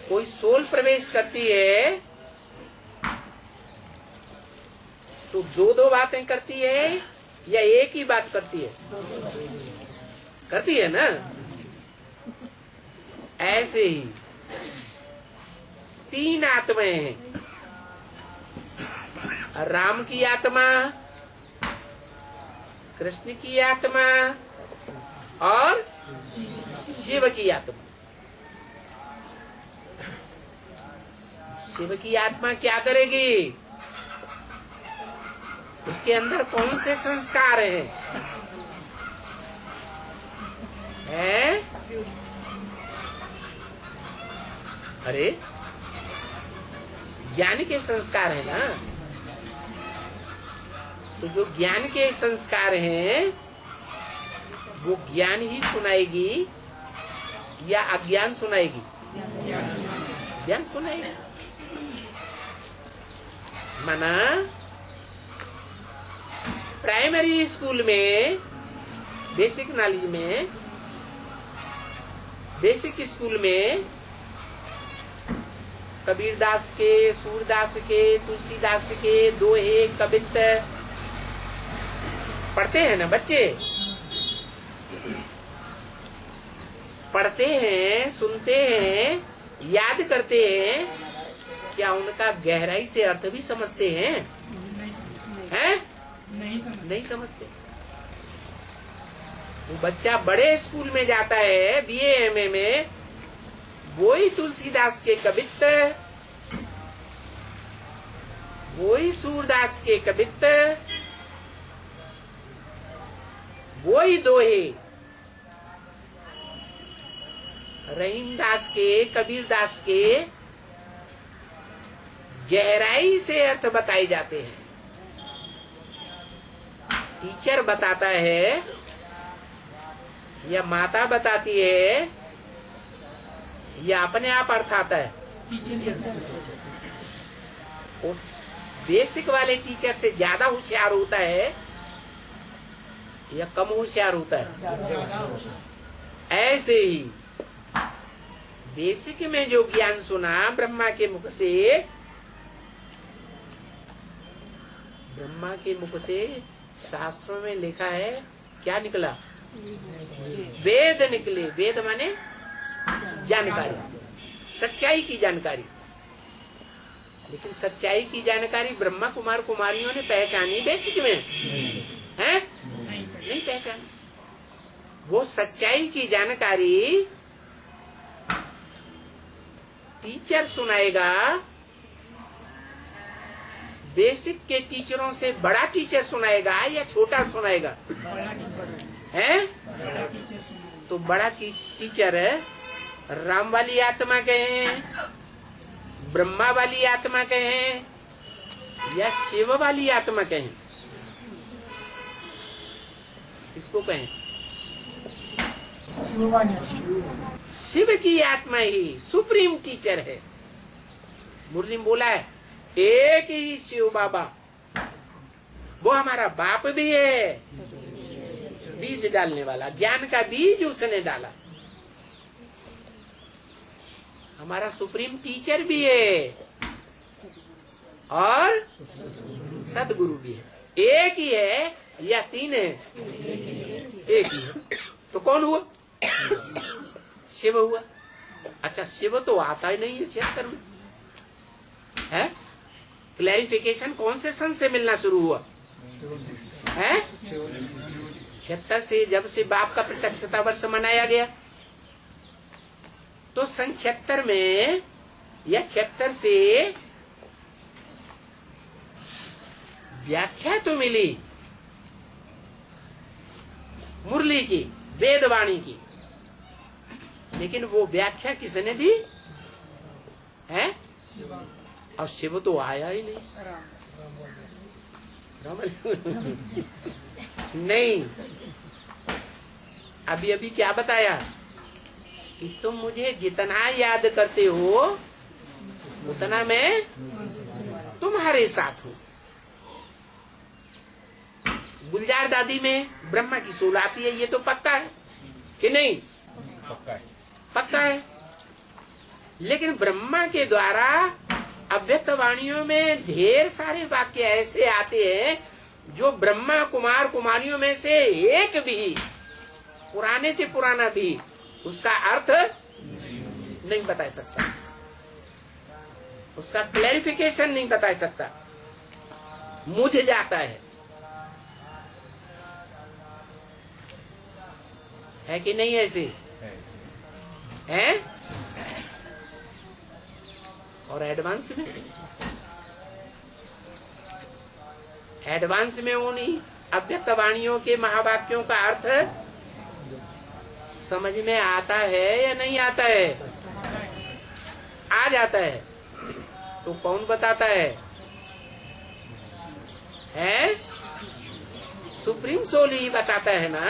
कोई सोल प्रवेश करती है तो दो बातें करती है या एक ही बात करती है? करती है ना। ऐसे ही तीन आत्माएं हैं, राम की आत्मा, कृष्ण की आत्मा और शिव की आत्मा। शिव की आत्मा क्या करेगी? उसके अंदर कौन से संस्कार हैं? अरे ज्ञान के संस्कार है ना। तो जो ज्ञान के संस्कार हैं वो ज्ञान ही सुनाएगी या अज्ञान सुनाएगी? ज्ञान सुनाएगी। माना प्राइमरी स्कूल में बेसिक नॉलेज में, बेसिक स्कूल में कबीरदास के, सूरदास के, तुलसीदास के दोहे कवित्त पढ़ते हैं ना बच्चे? पढ़ते हैं, सुनते हैं, याद करते हैं, क्या उनका गहराई से अर्थ भी समझते हैं? हैं? नहीं समझते। वो बच्चा बड़े स्कूल में जाता है, बीए एमए में, वही तुलसीदास के कवित्त, वही सूरदास के कवित्त, वही दोहे रहीमदास के, कबीरदास के गहराई से अर्थ बताए जाते हैं। टीचर बताता है या माता बताती है या अपने आप अर्थ आता है? वो बेसिक वाले टीचर से ज्यादा होशियार होता है या कम होशियार होता है? ऐसे ही बेसिक में जो ज्ञान सुना ब्रह्मा के मुख से, ब्रह्मा के मुख से शास्त्रों में लिखा है, क्या निकला? वेद निकले। वेद माने जानकारी, सच्चाई की जानकारी। लेकिन सच्चाई की जानकारी ब्रह्मा कुमार कुमारियों ने पहचानी बेसिक में? हैं? नहीं पहचानी। वो सच्चाई की जानकारी टीचर सुनाएगा। बेसिक के टीचरों से बड़ा टीचर सुनाएगा या छोटा सुनाएगा? हैं? तो बड़ा टीचर राम वाली आत्मा के हैं, ब्रह्मा वाली आत्मा के हैं या शिव वाली आत्मा के हैं? इसको कहें शिव की आत्मा ही सुप्रीम टीचर है। मुरली में बोला है एक ही शिव बाबा, वो हमारा बाप भी है, बीज डालने वाला, ज्ञान का बीज उसने डाला। हमारा सुप्रीम टीचर भी है और सदगुरु भी है। एक ही है या तीन है? एक ही है। तो कौन हुआ? शिव हुआ। अच्छा, शिव तो आता ही नहीं है क्षेत्र में, है? क्लैरिफिकेशन कौन से सन से मिलना शुरू हुआ? है 76 से जब से बाप का प्रत्यक्षता वर्ष मनाया गया, तो सन 76 में या 76 से व्याख्या तो मिली मुरली की, वेदवाणी की, लेकिन वो व्याख्या किसने दी है? और शिव तो आया ही नहीं। नहीं, अभी अभी क्या बताया कि तुम मुझे जितना याद करते हो उतना मैं तुम्हारे साथ हूं। गुलजार दादी में ब्रह्मा की सोल आती है, ये तो पक्का है कि नहीं? पक्का है। लेकिन ब्रह्मा के द्वारा अव्यक्त वाणियों में ढेर सारे वाक्य ऐसे आते हैं जो ब्रह्मा कुमार कुमारियों में से एक भी, पुराने से पुराना भी, उसका अर्थ नहीं बता सकता, उसका क्लैरिफिकेशन नहीं बता सकता, मुझे जाता है कि नहीं? ऐसे है। और एडवांस में उन्हीं अव्यक्त वाणियों के महावाक्यों का अर्थ समझ में आता है या नहीं आता है? आ जाता है। तो कौन बताता है? सुप्रीम सोल ही बताता है ना।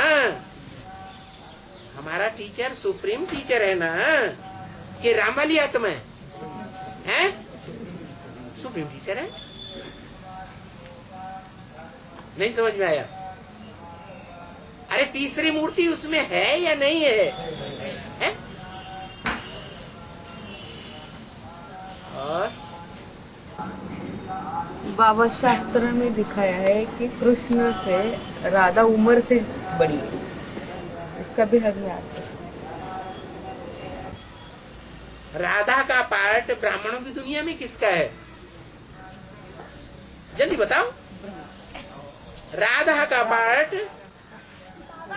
हमारा टीचर सुप्रीम टीचर है ना, कि रामाली आत्मा है? सुप्रीम टीचर है। नहीं समझ में आया? अरे तीसरी मूर्ति उसमें है या नहीं है? और बाबा शास्त्र में दिखाया है कि कृष्ण से राधा उम्र से बड़ी है, इसका भी हक में आता है। राधा का पार्ट ब्राह्मणों की दुनिया में किसका है? जल्दी बताओ। राधा का पार्ट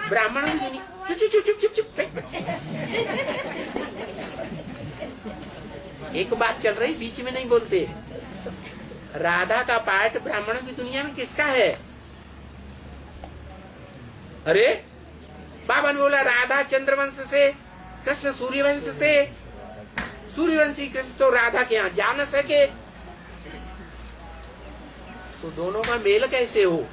ब्राह्मणों की दुनिया। चुप चुप चुप चुप चुप। एक बात चल रही, बीच में नहीं बोलते। राधा का पार्ट ब्राह्मणों की दुनिया में किसका है? अरे बाबा ने बोला राधा चंद्रवंश से, कृष्ण सूर्यवंश से। सूर्यवंशी कृष्ण तो राधा के यहाँ जा न सके, तो दोनों का मेल कैसे हो?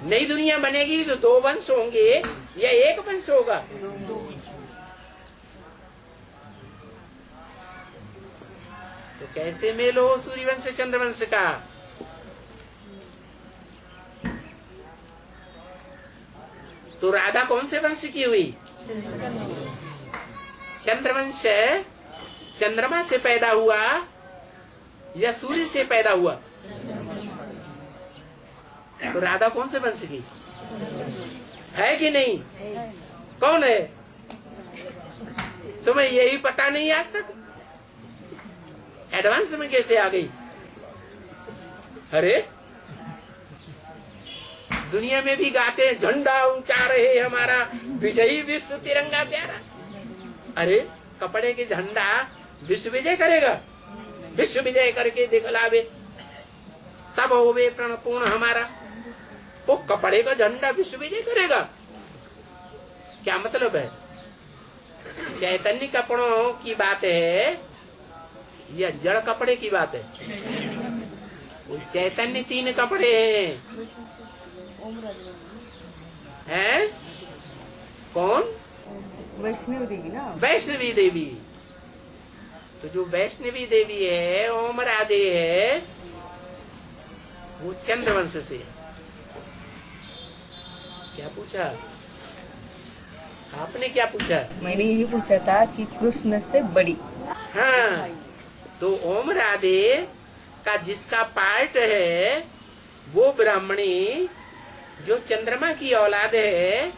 नई दुनिया बनेगी तो दो वंश होंगे या एक वंश होगा? तो कैसे मेल हो सूर्यवंश चंद्रवंश का? तो राधा कौन से वंश की हुई? चंद्रवंश चंद्रमा से पैदा हुआ या सूर्य से पैदा हुआ? तो राधा कौन से वंश की है कि नहीं? कौन है? तुम्हें यही पता नहीं आज तक? एडवांस में कैसे आ गई? अरे दुनिया में भी गाते हैं, झंडा ऊंचा रहे हमारा विजयी विश्व तिरंगा प्यारा। अरे कपड़े के झंडा विश्व विजय करेगा? विश्व विजय करके दिखलावे तब होवे प्रण पूर्ण हमारा। वो कपड़े का झंडा विश्व विजय करेगा? क्या मतलब है? चैतन्य कपड़ों की बात है या जड़ कपड़े की बात है? वो चैतन्य 3 कपड़े हैं। कौन? वैष्णवी देवी ना। वैष्णवी देवी। तो जो वैष्णवी देवी है, ओम राधे है, वो चंद्रवंश से। क्या पूछा आपने? क्या पूछा? मैंने यही पूछा था कि कृष्ण से बड़ी। हाँ, तो ओम राधे का जिसका पार्ट है वो ब्राह्मणी जो चंद्रमा की औलाद है,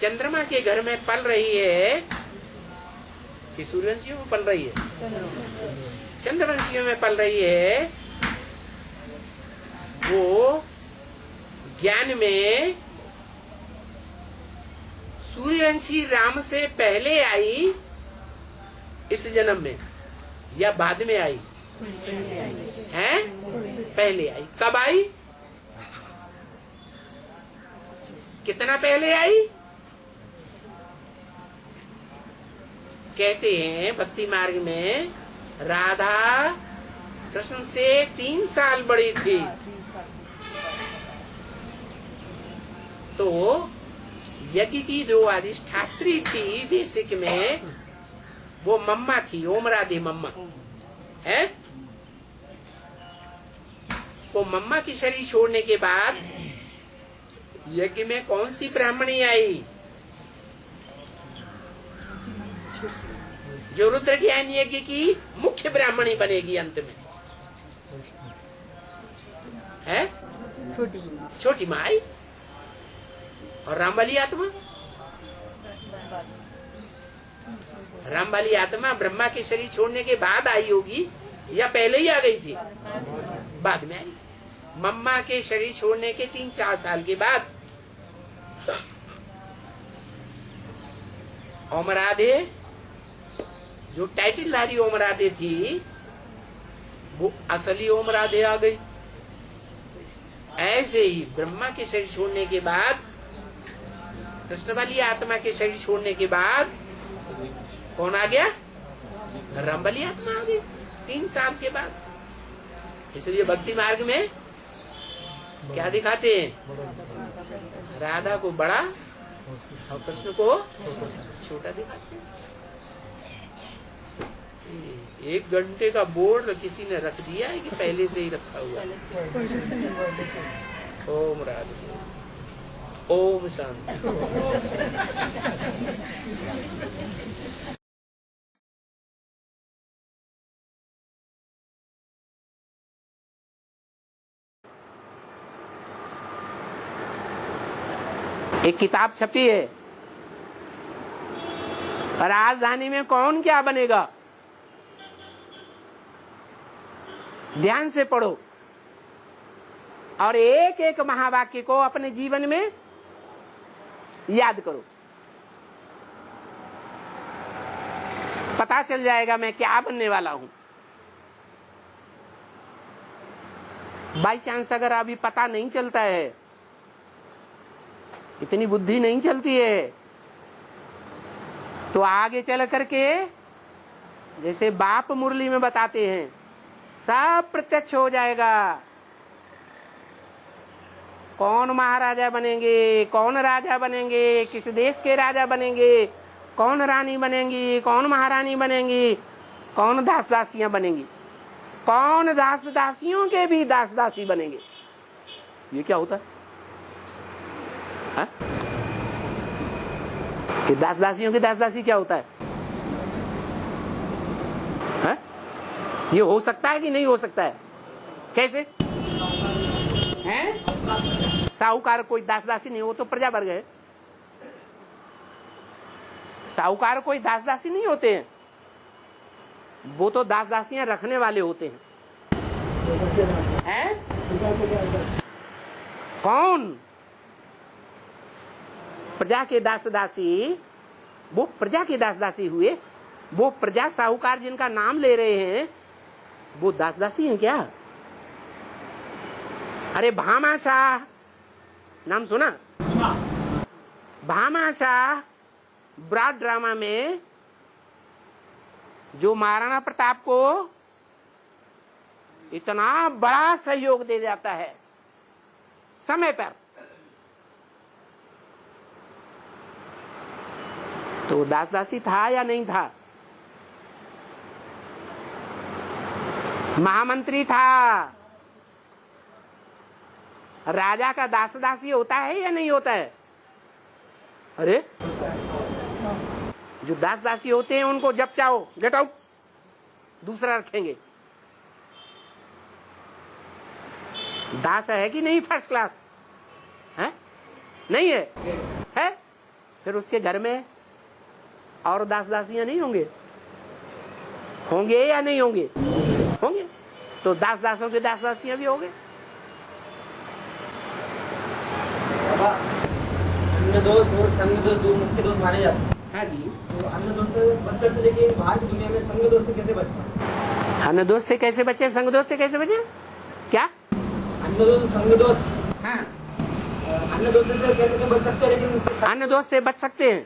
चंद्रमा के घर में पल रही है कि सूर्यवंशियों में पल रही है? चंद्रवंशियों में पल रही है। वो ज्ञान में सूर्यवंशी राम से पहले आई इस जन्म में या बाद में आई है? पहले आई। कब आई? कितना पहले आई? कहते हैं भक्ति मार्ग में राधा कृष्ण से 3 साल बड़ी थी। तो यज्ञ की जो अधिष्ठात्री थी बेसिक में वो मम्मा थी, ओम राधे मम्मा है। वो मम्मा की शरीर छोड़ने के बाद यज्ञ में कौन सी ब्राह्मणी आई? जो रुद्र ज्ञान यज्ञ की मुख्य ब्राह्मणी बनेगी अंत में है। छोटी माँ आई। और रामवाली आत्मा ब्रह्मा के शरीर छोड़ने के बाद आई होगी या पहले ही आ गई थी? बाद में आई। मम्मा के शरीर छोड़ने के 3-4 साल के बाद ओम राधे जो टाइटिलधारी ओम राधे थी वो असली ओम राधे आ गई। ऐसे ही ब्रह्मा के शरीर छोड़ने के बाद, कृष्ण वाली आत्मा के शरीर छोड़ने के बाद कौन आ गया? राम वाली आत्मा आ गई 3 साल के बाद। इसलिए भक्ति मार्ग में क्या दिखाते हैं? राधा को बड़ा और कृष्ण को छोटा दिखाते हैं। 1 घंटे का बोर्ड किसी ने रख दिया है कि पहले से ही रखा हुआ है? ओम राधे, ओम शांति। एक किताब छपी है, राजधानी में कौन क्या बनेगा, ध्यान से पढ़ो और एक एक महावाक्य को अपने जीवन में याद करो। पता चल जाएगा मैं क्या बनने वाला हूं। बाई चांस अगर अभी पता नहीं चलता है, इतनी बुद्धि नहीं चलती है, तो आगे चल करके जैसे बाप मुरली में बताते हैं सब प्रत्यक्ष हो जाएगा। कौन महाराजा बनेंगे, कौन राजा बनेंगे, किस देश के राजा बनेंगे, कौन रानी बनेंगी, कौन महारानी बनेंगी, कौन दास दासियां बनेंगी, कौन दास दासियों के भी दास दासी बनेंगे। ये क्या होता है? कि दास दासियों की दास दासी क्या होता है? हा? ये हो सकता है कि नहीं हो सकता है? कैसे हैं? साहूकार कोई दास दासी नहीं हो तो प्रजा वर्ग है। साहूकार कोई दास दासी नहीं होते हैं, वो तो दास दासियां रखने वाले होते हैं। कौन? प्रजा के दास दासी, वो प्रजा के दास दासी हुए। वो प्रजा साहूकार जिनका नाम ले रहे हैं वो दास दासी हैं क्या? अरे भामाशाह नाम सुना? भामाशाह ब्रॉड ड्रामा में जो महाराणा प्रताप को इतना बड़ा सहयोग दे जाता है समय पर, तो दास दासी था या नहीं था? महामंत्री था। राजा का दास दासी होता है या नहीं होता है? अरे जो दास दासी होते हैं उनको जब चाहो गेट आउट, दूसरा रखेंगे। दास है कि नहीं? फर्स्ट क्लास है? नहीं है? फिर उसके घर में और दास दासियां नहीं होंगे? होंगे या नहीं होंगे? होंगे। तो दास दासों के दास दासियां भी होंगे। अन्न दोष और संग दोष दो मुख्य दोष माने जाते हैं। हाँ जी। तो अन्न दोष से बच सकते, लेकिन बाहर की दुनिया में संग दोष से कैसे बचना? अन्न दोष से कैसे बचे, संग दोष से कैसे बचे? क्या? अन्न दोष संग दोष। हाँ। अन्न दोष से कैसे बच सकते हैं, लेकिन अन्न दोष से बच सकते हैं।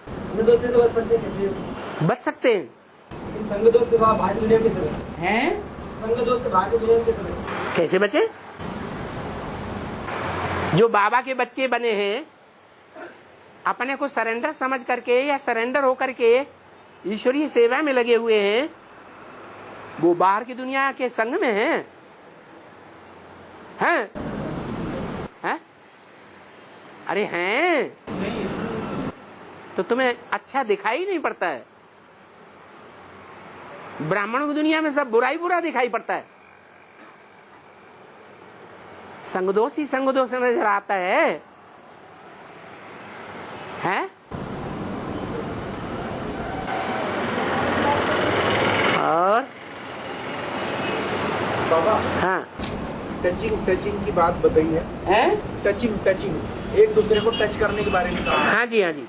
अन्न दोष से तो बच सकते हैं, कैसे बच सकते हैं? लेकिन संग दोष से बाहर की दुनिया में कैसे बचे? हैं? संग दोष से बाहर की दुनिया में कैसे बचे? कैसे बचे? जो बाबा के बच्चे बने हैं, अपने को सरेंडर समझ करके या सरेंडर होकर के ईश्वरीय सेवा में लगे हुए हैं, वो बाहर की दुनिया के संग में हैं। हैं? हैं? अरे हैं? तो तुम्हें अच्छा दिखाई नहीं पड़ता है? ब्राह्मणों की दुनिया में सब बुराई बुरा दिखाई पड़ता है। संगदोष ही संगदोष नजर आता है। हैं? और बाबा, हाँ, टचिंग की बात बताई है। टचिंग एक दूसरे को टच करने के बारे में कहा। हाँ जी, हाँ जी।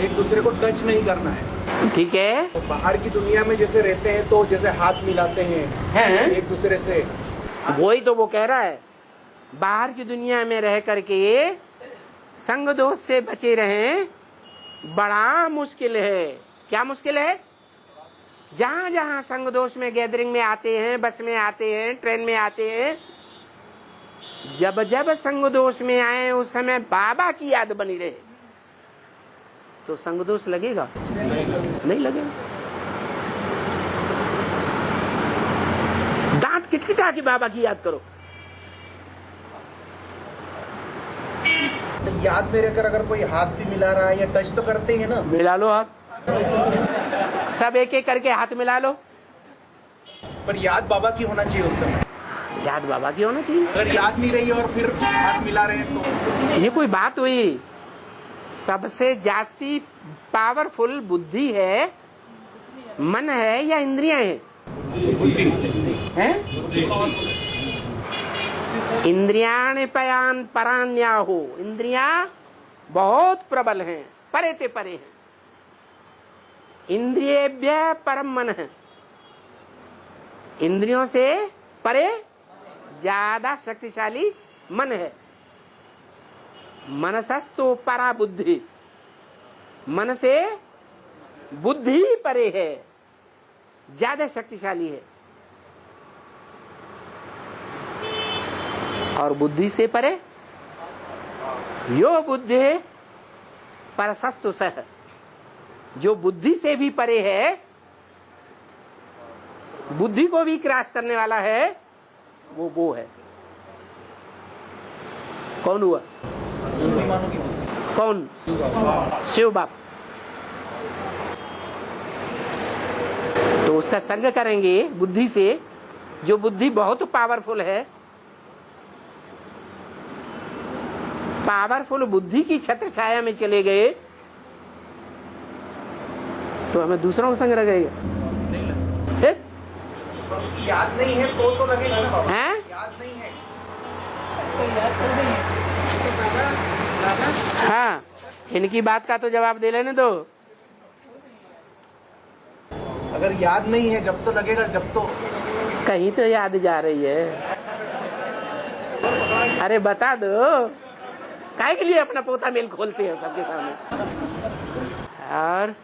एक दूसरे को टच नहीं करना है। ठीक है। तो बाहर की दुनिया में जैसे रहते हैं तो जैसे हाथ मिलाते हैं एक दूसरे से, वही तो वो कह रहा है। बाहर की दुनिया में रह करके संग दोष से बचे रहें बड़ा मुश्किल है। क्या मुश्किल है? जहां जहां संग दोष में गैदरिंग में आते हैं, बस में आते हैं, ट्रेन में आते हैं, जब जब संग दोष में आए उस समय बाबा की याद बनी रहे तो संग दोष लगेगा? नहीं लगेगा। दांत किटकिटा के बाबा की याद करो। याद में रहकर अगर कोई हाथ भी मिला रहा है या टच तो करते ही है ना। मिला लो हाथ, सब एक एक करके हाथ मिला लो। पर याद बाबा की होना चाहिए उस समय। याद बाबा की होना चाहिए। अगर याद नहीं रही और फिर हाथ मिला रहे हैं तो ये कोई बात हुई? सबसे जास्ती पावरफुल बुद्धि है, मन है या इंद्रियां हैं? हैं? इंद्रियाण पयान परान्याहो। इंद्रियां बहुत प्रबल हैं, परे ते परे हैं। इंद्रियेभ्य परम मन है। इंद्रियों से परे ज्यादा शक्तिशाली मन है। मनसस्तु परा बुद्धि। मन से बुद्धि परे है, ज्यादा शक्तिशाली है। और बुद्धि से परे यो बुद्धि परसस्तु सह। जो बुद्धि से भी परे है, बुद्धि को भी क्रॉस करने वाला है, वो है। कौन हुआ? कौन? शिव बाप। तो उसका संग करेंगे बुद्धि से, जो बुद्धि बहुत पावरफुल है। पावरफुल बुद्धि की छत्र छाया में चले गए तो हमें दूसरों का संग लगेगा। याद नहीं है तो लगेगा ना बाबा। हैं? याद नहीं है। हाँ, इनकी बात का तो जवाब दे लेने दो। अगर याद नहीं है जब तो लगेगा, जब तो कहीं तो याद जा रही है। अरे बता दो, काहे के लिए अपना पोता मेल खोलते हैं सबके सामने? और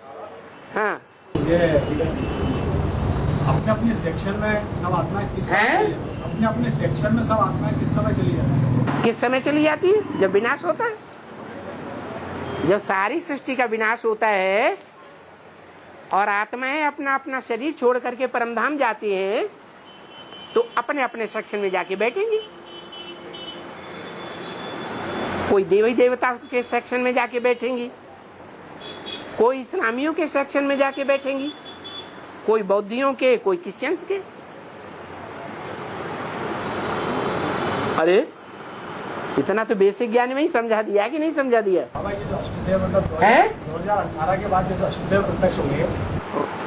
हाँ, अपने अपने सेक्शन में सब आत्माएं किस समय, अपने अपने सेक्शन में सब आत्माएं किस समय चली जाती है? किस समय चली जाती है? जब विनाश होता है। जब सारी सृष्टि का विनाश होता है और आत्माएं अपना अपना शरीर छोड़ करके परमधाम जाती हैं, तो अपने अपने सेक्शन में जाके बैठेंगी। कोई देवी देवता के सेक्शन में जाके बैठेंगी, कोई इस्लामियों के सेक्शन में जाके बैठेंगी, कोई बौद्धियों के, कोई क्रिश्चियंस के। अरे इतना तो बेसिक ज्ञान में ही समझा दिया कि नहीं समझा दिया? बाबा ये जो अष्टदेव मतलब 2018 के बाद जैसे अष्टदेव प्रत्यक्ष होंगे,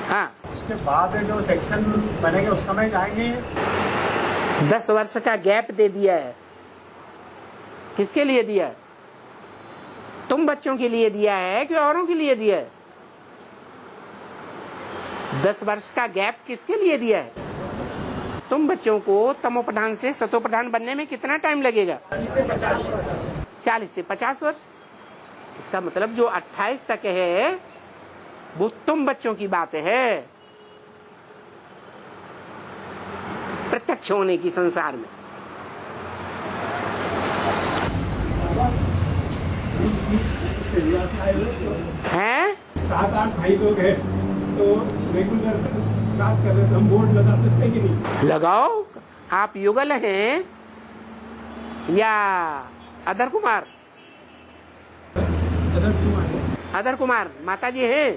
हाँ, उसके बाद जो सेक्शन बनेंगे उस समय जाएंगे। 10 वर्ष का गैप दे दिया है। किसके लिए दिया? तुम बच्चों के लिए दिया है कि औरों के लिए दिया है? 10 वर्ष का गैप किसके लिए दिया है? तुम बच्चों को तमोप्रधान से सतोप्रधान बनने में कितना टाइम लगेगा? 40 से 50 वर्ष। इसका मतलब जो 28 तक है वो तुम बच्चों की बात है, प्रत्यक्ष होने की संसार में। हैं? 7-8 भाई लोग हैं तो रेगुलर क्लास कर रहे हैं, हम बोर्ड लगा सकते हैं कि नहीं? लगाओ। आप युगल हैं या अदर कुमार? अदर कुमार माता जी हैं?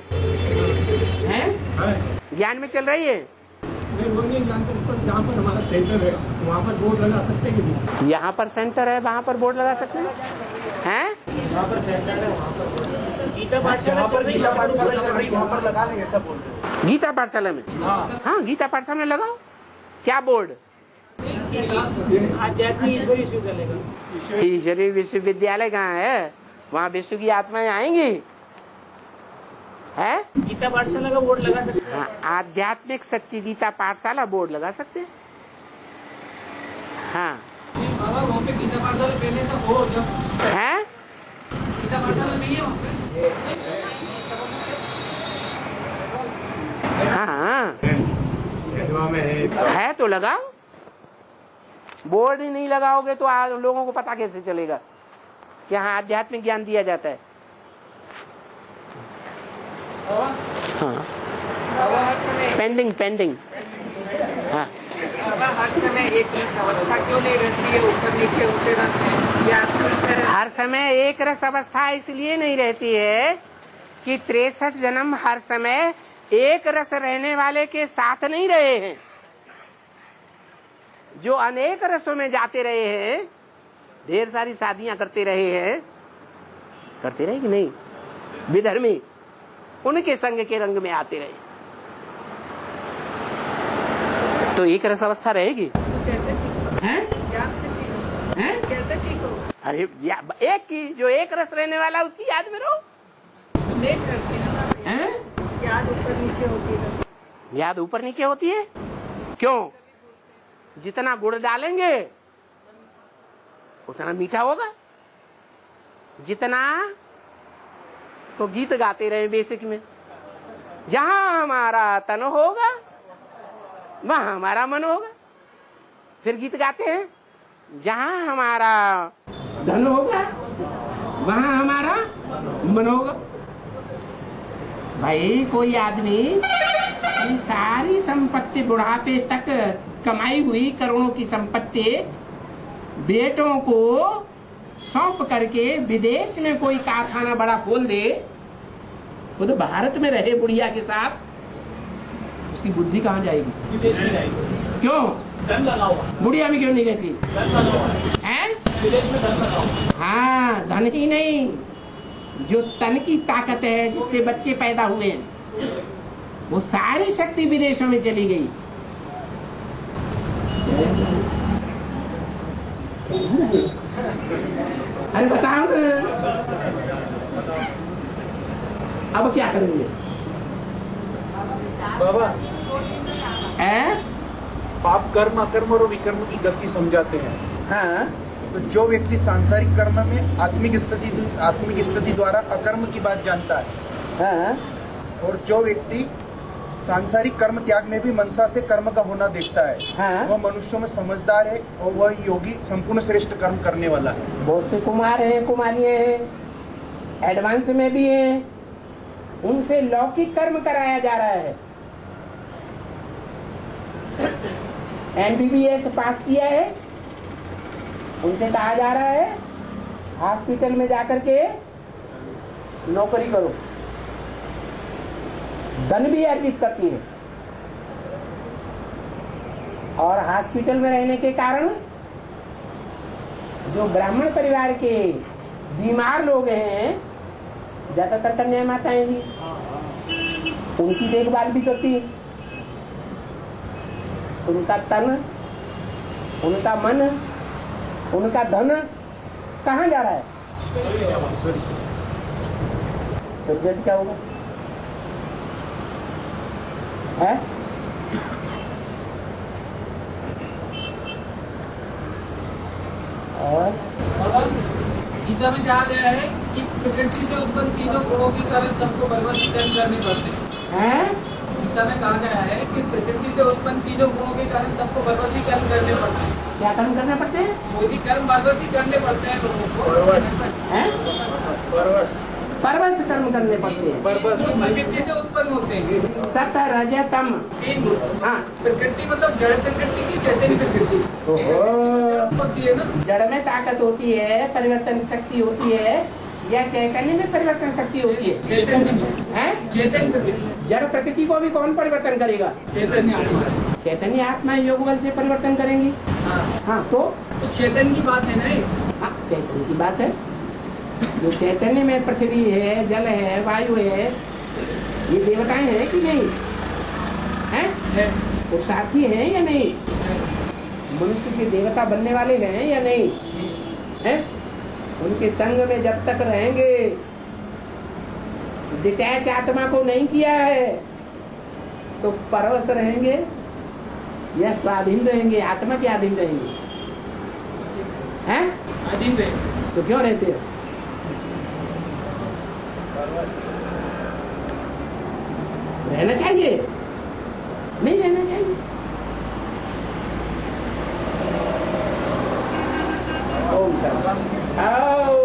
ज्ञान में चल रही है? नहीं, वो नहीं जानते। जहाँ पर हमारा सेंटर है वहाँ पर बोर्ड लगा सकते हैं कि नहीं? यहाँ पर सेंटर है, वहाँ पर बोर्ड लगा सकते हैं? वहाँ पर सेंटर है, वहाँ पर गीता पाठशाला चल रही, वहाँ पर लगा लेंगे सब बोर्ड। गीता पाठशाला में? हाँ, गीता पाठशाला में लगाओ। क्या बोर्ड? आध्यात्मिक ईश्वरीय ईश्वरीय विश्वविद्यालय कहाँ है? वहाँ विश्व की आत्माएं आएंगी है? गीता पाठशाला का बोर्ड लगा सकते हैं। हाँ, आध्यात्मिक सच्ची गीता पाठशाला बोर्ड लगा सकते हैं। हाँ बाबा, वहाँ पे गीता पाठशाला पहले से हो है? गीता पाठशाला नहीं है वहाँ पे? हाँ है तो लगाओ। बोर्ड ही नहीं लगाओगे तो लोगों को पता कैसे चलेगा कि यहाँ आध्यात्मिक ज्ञान दिया जाता है? हाँ, पेंडिंग। हाँ, हर समय एक ही अवस्था क्यों नहीं रहती है? ऊपर नीचे होते रहते हैं। हर समय एक रस अवस्था इसलिए नहीं रहती है कि 63 जन्म हर समय एक रस रहने वाले के साथ नहीं रहे हैं। जो अनेक रसों में जाते रहे हैं, ढेर सारी शादियां करते रहे कि नहीं, विधर्मी, उनके संग के रंग में आते रहे, तो एक रस अवस्था रहेगी। तो कैसे ठीक हैं? याद से ठीक हैं? कैसे ठीक हो? अरे एक की जो एक रस रहने वाला उसकी याद में रहो। लेट करती है हैं? याद ऊपर नीचे होती है। याद ऊपर नीचे होती है क्यों? जितना गुड़ डालेंगे उतना मीठा होगा। जितना तो गीत गाते रहे बेसिक में, जहां हमारा तन होगा वहां हमारा मन होगा। फिर गीत गाते हैं, जहां हमारा धन होगा वहां हमारा मन होगा। भाई कोई आदमी सारी संपत्ति बुढ़ापे तक कमाई हुई करोड़ों की संपत्ति बेटों को सौंप करके विदेश में कोई कारखाना बड़ा खोल दे, खुद भारत में रहे बुढ़िया के साथ, उसकी बुद्धि कहाँ जाएगी? विदेश में जाएगी। क्यों? धन लगाओ। बुढ़िया भी क्यों नहीं कहती? धन लगाओ है? विदेश में धन लगाओ। हाँ, धन ही नहीं, जो तन की ताकत है जिससे बच्चे पैदा हुए हैं, वो सारी शक्ति विदेशों में चली गई। अरे बताओ अब क्या करेंगे? बाबा, है? पाप कर्म अकर्म और विकर्म की गति समझाते हैं। हाँ, तो जो व्यक्ति सांसारिक कर्म में आत्मिक स्थिति द्वारा अकर्म की बात जानता है, हाँ, और जो व्यक्ति सांसारिक कर्म त्याग में भी मनसा से कर्म का होना देखता है, हाँ, वह मनुष्यों में समझदार है और वह योगी संपूर्ण श्रेष्ठ कर्म करने वाला है। बहुत से कुमार हैं, कुमारियां हैं, एडवांस में भी हैं, उनसे लौकिक कर्म कराया जा रहा है। MBBS पास किया है, उनसे कहा जा रहा है हॉस्पिटल में जाकर के नौकरी करो, धन भी अर्जित करती है, और हॉस्पिटल में रहने के कारण जो ब्राह्मण परिवार के बीमार लोग हैं, ज्यादातर कन्या माताएं जी, उनकी देखभाल भी करती है। उनका तन, उनका मन, उनका धन कहाँ जा रहा है? तो रिजल्ट क्या होगा? है? और गीता में कहा गया है कि प्रकृति से उत्पन्न तीनों गुणों के कारण सबको कर्म करने पड़ते हैं। गीता में कहा गया है कि प्रकृति से उत्पन्न तीनों गुणों के कारण सबको बरबसी कर्म करने पड़ते हैं। क्या कर्म करने पड़ते हैं? कोई भी कर्म बरबसी करने पड़ते हैं लोगों को। हैं? परवश कर्म करने पड़ते हैं। प्रकृति से उत्पन्न होते हैं। सत रज तम। तीन। हाँ। प्रकृति मतलब जड़ प्रकृति की चैतन्य प्रकृति होती है ना। जड़ में ताकत होती है, परिवर्तन शक्ति होती है, या चैतन्य में परिवर्तन शक्ति होती है? चैतन्य में है। चैतन्य प्रकृति। जड़ प्रकृति को भी कौन परिवर्तन करेगा? चैतन्य आत्मा। चैतन्य आत्मा योग बल से परिवर्तन करेंगी। हाँ तो चैतन्य की बात है ना। हाँ चैतन्य की बात है। जो चैतन्य में पृथ्वी है, जल है, वायु है, ये देवताएं हैं कि नहीं? हैं? वो साथी हैं या नहीं? मनुष्य से देवता बनने वाले हैं या नहीं? हैं? उनके संग में जब तक रहेंगे, डिटैच आत्मा को नहीं किया है तो परवश रहेंगे या स्वाधीन रहेंगे? आत्मा के अधीन रहेंगे? हैं? अधीन रहेंगे। तो क्यों रहते हो? रहना चाहिए? नहीं रहना चाहिए। ओम शांति। आओ